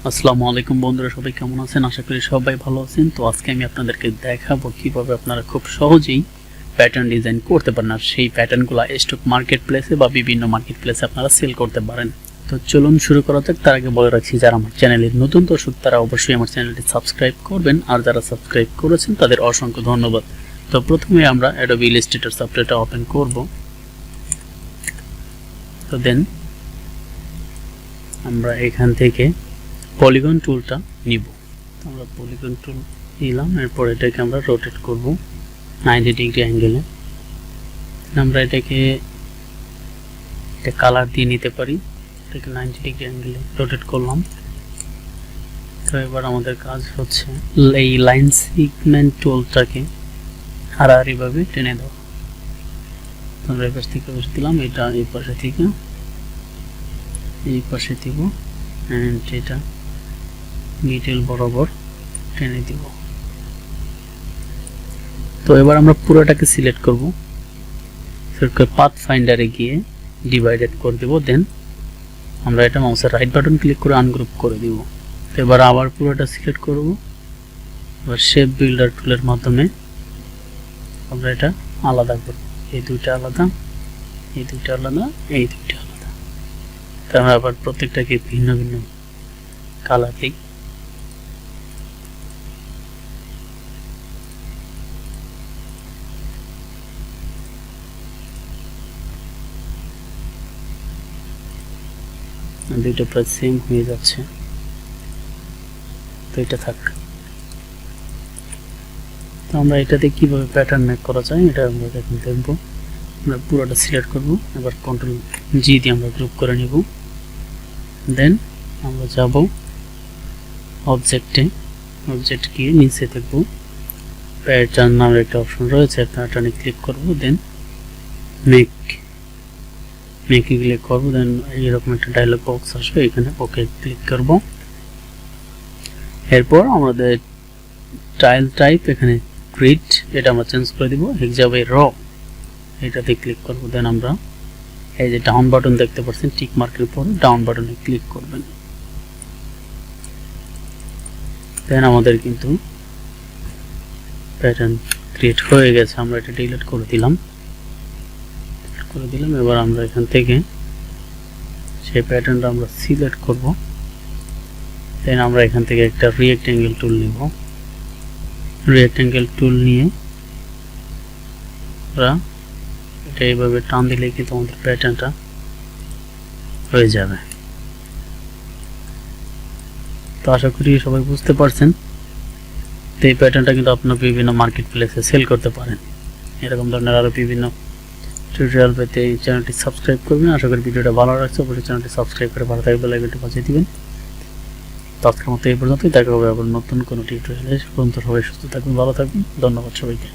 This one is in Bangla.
আসসালামু আলাইকুম বন্ধুরা, সবাই কেমন আছেন? আশা করি সবাই ভালো আছেন। তো আজকে আমি আপনাদেরকে দেখাবো কিভাবে আপনারা খুব সহজেই প্যাটার্ন ডিজাইন করতে পারেন, আর সেই প্যাটার্নগুলো স্টক মার্কেট প্লেসে বা বিভিন্ন মার্কেট প্লেসে আপনারা সেল করতে পারেন। তো চলুন শুরু করা যাক। তার আগে বলে রাখছি, যারা আমার চ্যানেলের নতুন দর্শক তারা অবশ্যই আমার চ্যানেলটি সাবস্ক্রাইব করবেন, আর যারা সাবস্ক্রাইব করেছেন তাদের অসংখ্য ধন্যবাদ। তো প্রথমে আমরা Adobe illustrator সফটওয়্যারটা ওপেন করব। তো দেন আমরা এখান থেকে পলিগন টুলটা নিব। আমরা পলিগন টুল নিলাম, এরপর এটাকে আমরা রোটেট করব 90 ডিগ্রি অ্যাঙ্গেলে। আমরা এটাকে কালার দিয়ে নিতে পারি। এটাকে 90 ডিগ্রি অ্যাঙ্গেলে রোটেট করলাম। তো এবার আমাদের কাজ হচ্ছে এই লাইন সেগমেন্ট টুলটাকে হারাহারিভাবে টেনে দেওয়া। আমরা এই পাশ থেকে বসে দিলাম, এটা এই পাশে থেকে এই পাশে দিব, অ্যান্ড এটা মিডল বরাবর টেনে দিব। তো এবার আমরা পুরোটাকে সিলেক্ট করব, পাথ ফাইন্ডারে গিয়ে ডিভাইডেড করে দেব। দেন আমরা এটা মাউসের রাইট বাটন ক্লিক করে আনগ্রুপ করে দিব। তো এবার আবার পুরোটা সিলেক্ট করব। এবার শেপ বিল্ডার টুলের মাধ্যমে আমরা এটা আলাদা করব। এই দুইটা আলাদা, এই দুইটা আলাদা, এই দুইটা আলাদা। তো আমরা আবার প্রত্যেকটাকে ভিন্ন ভিন্ন কালার দিই। দুইটা প্রায় সেম হয়ে যাচ্ছে, তো এটা থাক। তো আমরা এটাতে কিভাবে প্যাটার্ন মেক করা যায় এটা আমরা এখন দেখব। আমরা পুরোটা সিলেক্ট করব, এবার কন্ট্রোল জি দিয়ে আমরা গ্রুপ করে নিব। দেন আমরা যাব অবজেক্টে, অবজেক্ট গিয়ে নিচে দেখব প্যাটার্ন নামের একটা অপশন রয়েছে, প্যাটার্নে ক্লিক করব। দেন মেকে ক্লিক করব। দেন এইরকম একটা ডায়লগ বক্স আসবে, এখানে ওকে ক্লিক করব। এরপর আমাদের টাইল টাইপ এখানে গ্রিড, এটা আমরা চেঞ্জ করে দিব, হিজাবে র, এটাতে ক্লিক করব। দেন আমরা এই যে ডাউন বাটন দেখতে পাচ্ছেন টিক মার্কের উপর, ডাউন বাটনে ক্লিক করবেন। দেন আমাদের কিন্তু প্যাটার্ন ক্রিয়েট হয়ে গেছে। আমরা এটা ডিলিট করে দিলাম। এবার আমরা এখান থেকে সেই প্যাটার্নটা আমরা সিলেক্ট করব। দেন আমরা এখান থেকে একটা রিয়েক্ট্যাঙ্গেল টুল নিব। রিয়েক্ট্যাঙ্গেল টুল নিয়ে আমরা এটা এইভাবে টান দিলে কিন্তু আমাদের প্যাটার্নটা হয়ে যাবে। তো আশা করি সবাই বুঝতে পারছেন। তো এই প্যাটার্নটা কিন্তু আপনার বিভিন্ন মার্কেট প্লেসে সেল করতে পারেন। এরকম ধরনের আরও বিভিন্ন টিউটোরিয়াল পেতে এই চ্যানেলটি সাবস্ক্রাইব করবেন। আশা করি ভিডিওটা ভালো লাগছে, অবশ্যই চ্যানেলটি সাবস্ক্রাইব করে ভালো থাকবে, বেল আইকনটি বাজিয়ে দিবেন। তো আজকের মতো এই পর্যন্তই, দেখা হবে আবার নতুন কোনো টিউটোরিয়ালে। পর্যন্ত সবাই সুস্থ থাকবেন, ভালো থাকবেন। ধন্যবাদ সবাইকে।